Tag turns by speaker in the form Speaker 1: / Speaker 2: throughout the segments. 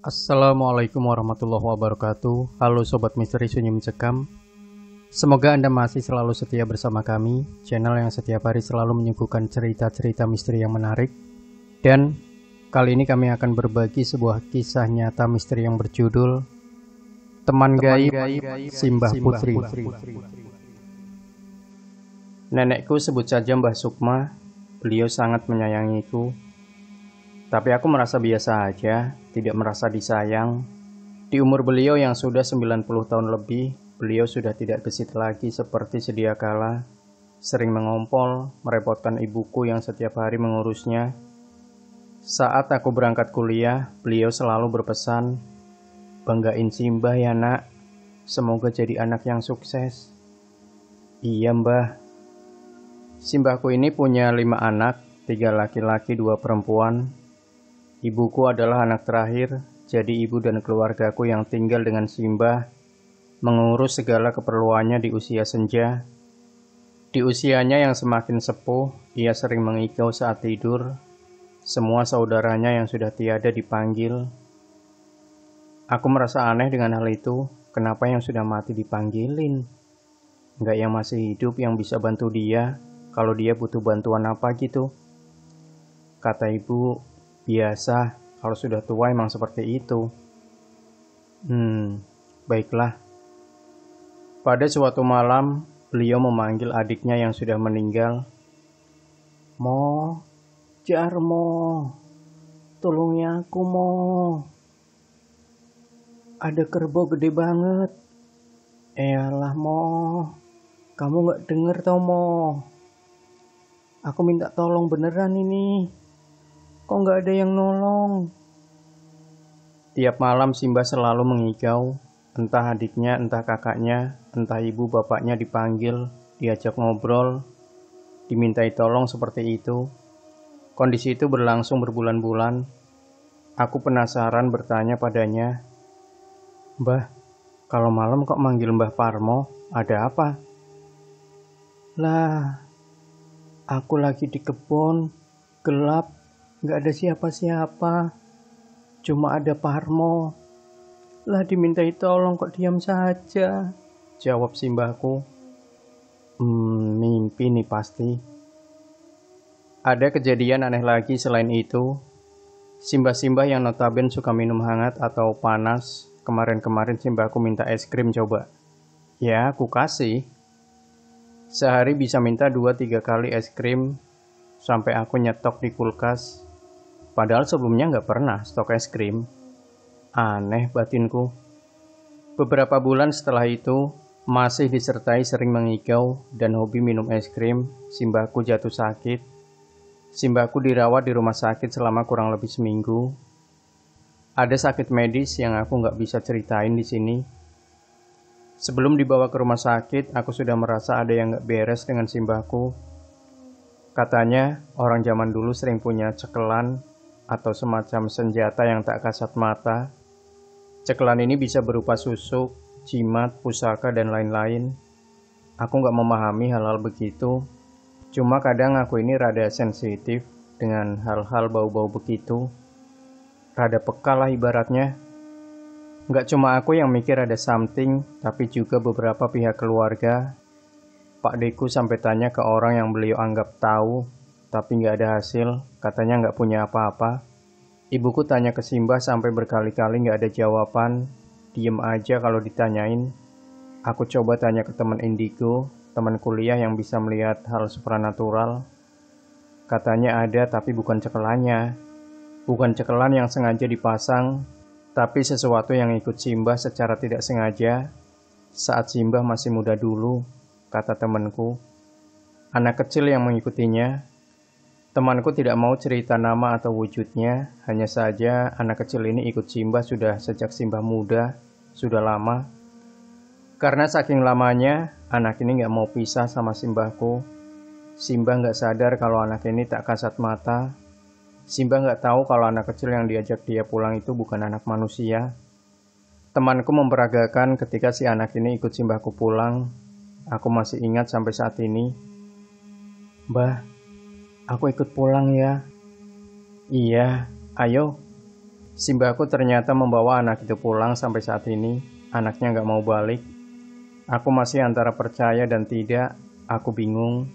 Speaker 1: Assalamualaikum warahmatullahi wabarakatuh. Halo Sobat Misteri Sunyi Mencekam. Semoga Anda masih selalu setia bersama kami, channel yang setiap hari selalu menyuguhkan cerita-cerita misteri yang menarik. Dan kali ini kami akan berbagi sebuah kisah nyata misteri yang berjudul Teman Gaib Simbah Putri. Nenekku sebut saja Mbah Sukma. Beliau sangat menyayangiku. Tapi aku merasa biasa aja, tidak merasa disayang. Di umur beliau yang sudah 90 tahun lebih, beliau sudah tidak gesit lagi seperti sedia kala. Sering mengompol, merepotkan ibuku yang setiap hari mengurusnya. Saat aku berangkat kuliah, beliau selalu berpesan, "Banggain Simbah ya nak, semoga jadi anak yang sukses." Iya mbah. Simbahku ini punya 5 anak, 3 laki-laki 2 perempuan. Ibuku adalah anak terakhir, jadi ibu dan keluargaku yang tinggal dengan Simbah mengurus segala keperluannya di usia senja. Di usianya yang semakin sepuh, ia sering mengigau saat tidur. Semua saudaranya yang sudah tiada dipanggil. Aku merasa aneh dengan hal itu, kenapa yang sudah mati dipanggilin? Enggak yang masih hidup yang bisa bantu dia, kalau dia butuh bantuan apa gitu. Kata ibu, biasa, kalau sudah tua emang seperti itu. Baiklah. Pada suatu malam, beliau memanggil adiknya yang sudah meninggal. "Mo, Jarmo, tolongin aku Mo. Ada kerbau gede banget." "Eyalah Mo, kamu gak denger tau Mo. Aku minta tolong beneran ini. Kok nggak ada yang nolong?" Tiap malam Simbah selalu mengigau, entah adiknya, entah kakaknya, entah ibu bapaknya dipanggil, diajak ngobrol, dimintai tolong seperti itu. Kondisi itu berlangsung berbulan-bulan. Aku penasaran bertanya padanya, "Mbah, kalau malam kok manggil Mbah Parmo, ada apa?" "Lah, aku lagi di kebun, gelap. Gak ada siapa-siapa, cuma ada Parmo. Lah dimintai tolong kok diam saja," jawab Simbahku. Mimpi nih pasti. Ada kejadian aneh lagi selain itu. Simbah-simbah yang notabene suka minum hangat atau panas, kemarin-kemarin Simbahku minta es krim coba. Ya, aku kasih. Sehari bisa minta 2-3 kali es krim, sampai aku nyetok di kulkas. Padahal sebelumnya nggak pernah stok es krim. Aneh batinku. Beberapa bulan setelah itu, masih disertai sering mengigau dan hobi minum es krim, Simbahku jatuh sakit. Simbahku dirawat di rumah sakit selama kurang lebih seminggu. Ada sakit medis yang aku nggak bisa ceritain di sini. Sebelum dibawa ke rumah sakit, aku sudah merasa ada yang nggak beres dengan Simbahku. Katanya, orang zaman dulu sering punya cekelan atau semacam senjata yang tak kasat mata. Cekelan ini bisa berupa susuk, jimat, pusaka, dan lain-lain. Aku gak memahami hal-hal begitu. Cuma kadang aku ini rada sensitif dengan hal-hal bau-bau begitu. Rada peka lah ibaratnya. Gak cuma aku yang mikir ada something, tapi juga beberapa pihak keluarga. Pak Deku sampai tanya ke orang yang beliau anggap tahu, tapi nggak ada hasil, katanya nggak punya apa-apa. Ibuku tanya ke Simbah sampai berkali-kali nggak ada jawaban, diem aja kalau ditanyain. Aku coba tanya ke teman indigo, teman kuliah yang bisa melihat hal supranatural. Katanya ada tapi bukan cekelannya. Bukan cekelan yang sengaja dipasang, tapi sesuatu yang ikut Simbah secara tidak sengaja saat Simbah masih muda dulu, kata temanku. Anak kecil yang mengikutinya. Temanku tidak mau cerita nama atau wujudnya, hanya saja anak kecil ini ikut Simbah sudah sejak Simbah muda, sudah lama. Karena saking lamanya, anak ini gak mau pisah sama Simbahku. Simbah gak sadar kalau anak ini tak kasat mata. Simbah gak tahu kalau anak kecil yang diajak dia pulang itu bukan anak manusia. Temanku memperagakan ketika si anak ini ikut Simbahku pulang. Aku masih ingat sampai saat ini. "Mbah, aku ikut pulang ya." "Iya, ayo." Simbahku ternyata membawa anak itu pulang sampai saat ini. Anaknya nggak mau balik. Aku masih antara percaya dan tidak. Aku bingung.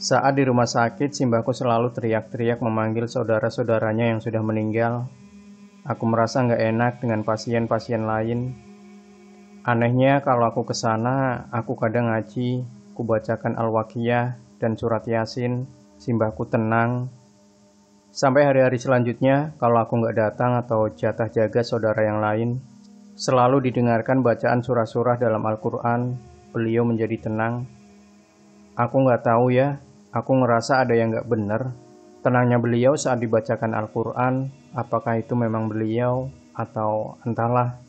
Speaker 1: Saat di rumah sakit, simbahku selalu teriak-teriak memanggil saudara-saudaranya yang sudah meninggal. Aku merasa nggak enak dengan pasien-pasien lain. Anehnya kalau aku ke sana, aku kadang ngaji, ku bacakan Al-Waqiah dan surat Yasin, simbahku tenang. Sampai hari-hari selanjutnya, kalau aku nggak datang atau jatah jaga saudara yang lain, selalu didengarkan bacaan surah-surah dalam Al-Quran, beliau menjadi tenang. Aku nggak tahu ya, aku ngerasa ada yang nggak benar. Tenangnya beliau saat dibacakan Al-Quran, apakah itu memang beliau atau entahlah.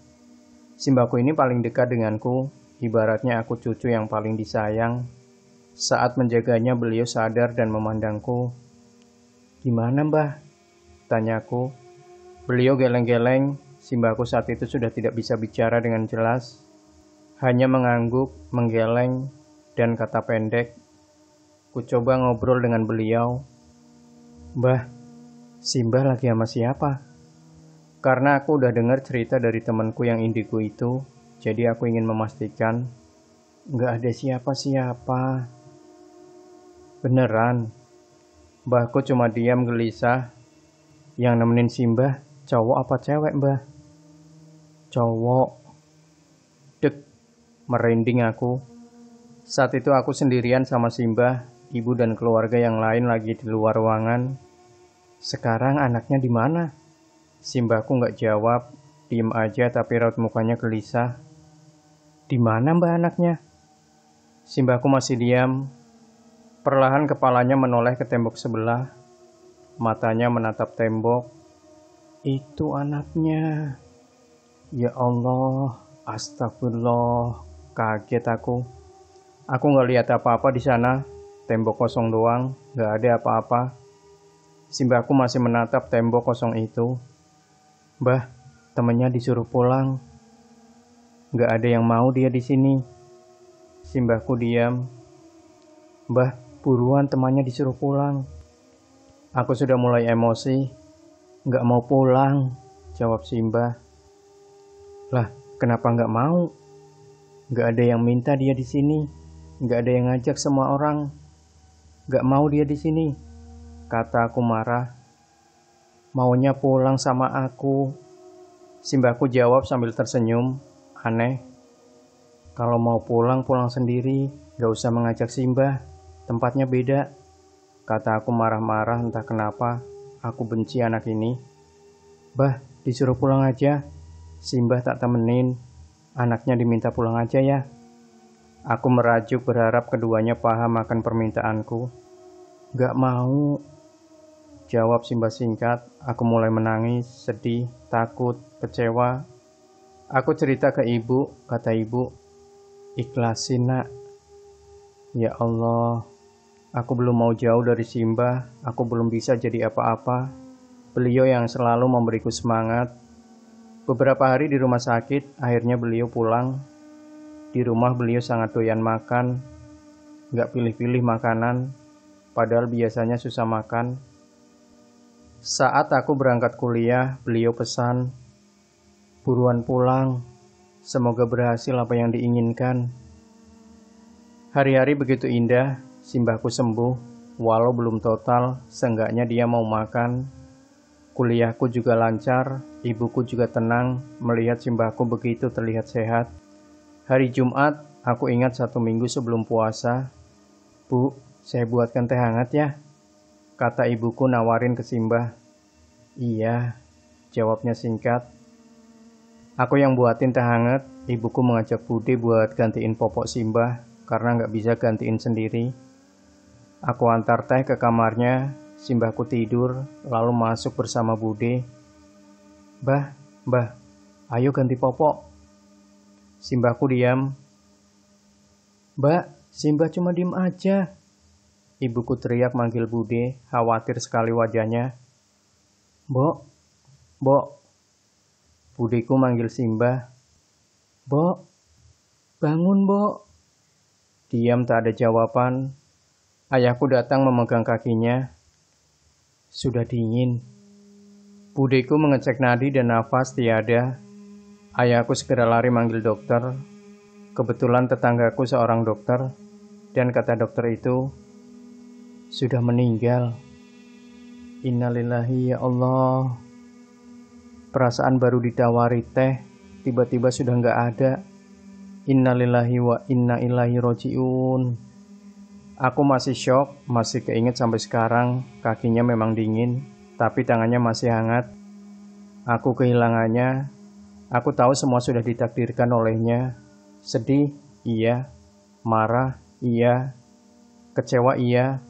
Speaker 1: Simbahku ini paling dekat denganku, ibaratnya aku cucu yang paling disayang. Saat menjaganya beliau sadar dan memandangku. "Gimana mbah?" tanyaku. Beliau geleng-geleng, simbahku saat itu sudah tidak bisa bicara dengan jelas. Hanya mengangguk, menggeleng, dan kata pendek. Ku coba ngobrol dengan beliau. "Mbah, Simbah lagi sama siapa?" Karena aku udah dengar cerita dari temanku yang indigo itu, jadi aku ingin memastikan. "Nggak ada siapa-siapa." "Beneran?" Mbahku cuma diam gelisah. "Yang nemenin Simbah, cowok apa cewek mbah?" "Cowok." Dek, merinding aku. Saat itu aku sendirian sama Simbah, ibu dan keluarga yang lain lagi di luar ruangan. "Sekarang anaknya di mana?" Simbahku nggak jawab, diem aja tapi raut mukanya gelisah. "Di mana mbak anaknya?" Simbahku masih diam. Perlahan kepalanya menoleh ke tembok sebelah. Matanya menatap tembok. "Itu anaknya." Ya Allah, astagfirullah. Kaget aku. Aku nggak lihat apa-apa di sana. Tembok kosong doang, nggak ada apa-apa. Simbahku masih menatap tembok kosong itu. "Mbah, temennya disuruh pulang. Nggak ada yang mau dia di sini." Simbahku diam. "Mbah, buruan temannya disuruh pulang." Aku sudah mulai emosi. "Nggak mau pulang," jawab Simbah. "Lah, kenapa nggak mau? Nggak ada yang minta dia di sini. Nggak ada yang ngajak semua orang. Nggak mau dia di sini," kata aku marah. "Maunya pulang sama aku." Simbahku jawab sambil tersenyum. Aneh. "Kalau mau pulang, pulang sendiri. Gak usah mengajak Simbah. Tempatnya beda," kata aku marah-marah entah kenapa. Aku benci anak ini. "Bah, disuruh pulang aja. Simbah tak temenin. Anaknya diminta pulang aja ya." Aku merajuk berharap keduanya paham akan permintaanku. "Gak mau," jawab Simbah singkat. Aku mulai menangis, sedih, takut, kecewa. Aku cerita ke ibu, kata ibu, "Ikhlasin nak." Ya Allah, aku belum mau jauh dari Simbah, aku belum bisa jadi apa-apa. Beliau yang selalu memberiku semangat. Beberapa hari di rumah sakit, akhirnya beliau pulang. Di rumah beliau sangat doyan makan, gak pilih-pilih makanan, padahal biasanya susah makan. Saat aku berangkat kuliah, beliau pesan, "Buruan pulang, semoga berhasil apa yang diinginkan." Hari-hari begitu indah, Simbahku sembuh, walau belum total, seenggaknya dia mau makan. Kuliahku juga lancar, ibuku juga tenang, melihat Simbahku begitu terlihat sehat. Hari Jumat, aku ingat 1 minggu sebelum puasa. "Bu, saya buatkan teh hangat ya," kata ibuku nawarin ke Simbah. "Iya," jawabnya singkat. Aku yang buatin teh hangat, ibuku mengajak Bude buat gantiin popok Simbah karena nggak bisa gantiin sendiri. Aku antar teh ke kamarnya, Simbahku tidur, lalu masuk bersama Bude. "Mbah, mbah, ayo ganti popok." Simbahku diam. "Mbak, Simbah cuma diem aja." Ibuku teriak manggil Bude, khawatir sekali wajahnya. "Mbok, mbok." Budeku manggil Simbah. "Mbok, bangun mbok." Diam tak ada jawaban. Ayahku datang memegang kakinya. "Sudah dingin." Budeku mengecek nadi dan nafas tiada. Ayahku segera lari manggil dokter. Kebetulan tetanggaku seorang dokter, dan kata dokter itu sudah meninggal. Innalillahi ya Allah. Perasaan baru ditawari teh, tiba-tiba sudah nggak ada. Innalillahi wa inna ilaihi roji'un. Aku masih syok, masih keinget sampai sekarang. Kakinya memang dingin, tapi tangannya masih hangat. Aku kehilangannya. Aku tahu semua sudah ditakdirkan olehnya. Sedih, iya. Marah, iya. Kecewa, iya.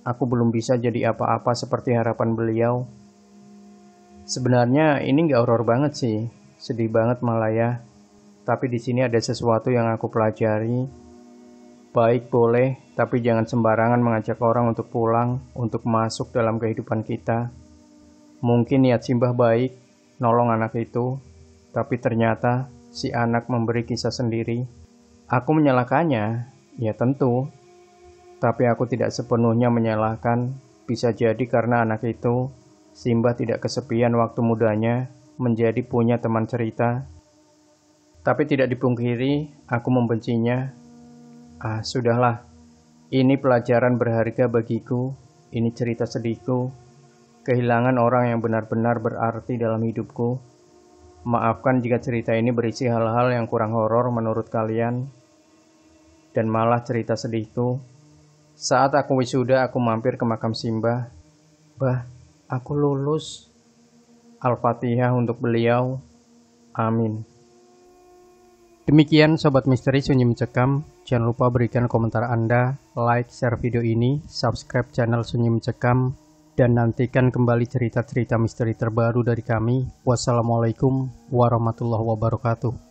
Speaker 1: Aku belum bisa jadi apa-apa seperti harapan beliau. Sebenarnya ini nggak horor banget sih, sedih banget malah ya. Tapi di sini ada sesuatu yang aku pelajari. Baik boleh, tapi jangan sembarangan mengajak orang untuk pulang, untuk masuk dalam kehidupan kita. Mungkin niat Simbah baik, nolong anak itu, tapi ternyata si anak memberi kisah sendiri. Aku menyalahkannya, ya tentu. Tapi aku tidak sepenuhnya menyalahkan, bisa jadi karena anak itu, Simbah tidak kesepian waktu mudanya, menjadi punya teman cerita. Tapi tidak dipungkiri, aku membencinya. Sudahlah. Ini pelajaran berharga bagiku. Ini cerita sedihku. Kehilangan orang yang benar-benar berarti dalam hidupku. Maafkan jika cerita ini berisi hal-hal yang kurang horor menurut kalian. Dan malah cerita sedihku. Saat aku wisuda, aku mampir ke makam Simbah. Bah, aku lulus. Al-Fatihah untuk beliau. Amin. Demikian Sobat Misteri Sunyi Mencekam. Jangan lupa berikan komentar Anda, like, share video ini, subscribe channel Sunyi Mencekam, dan nantikan kembali cerita-cerita misteri terbaru dari kami. Wassalamualaikum warahmatullahi wabarakatuh.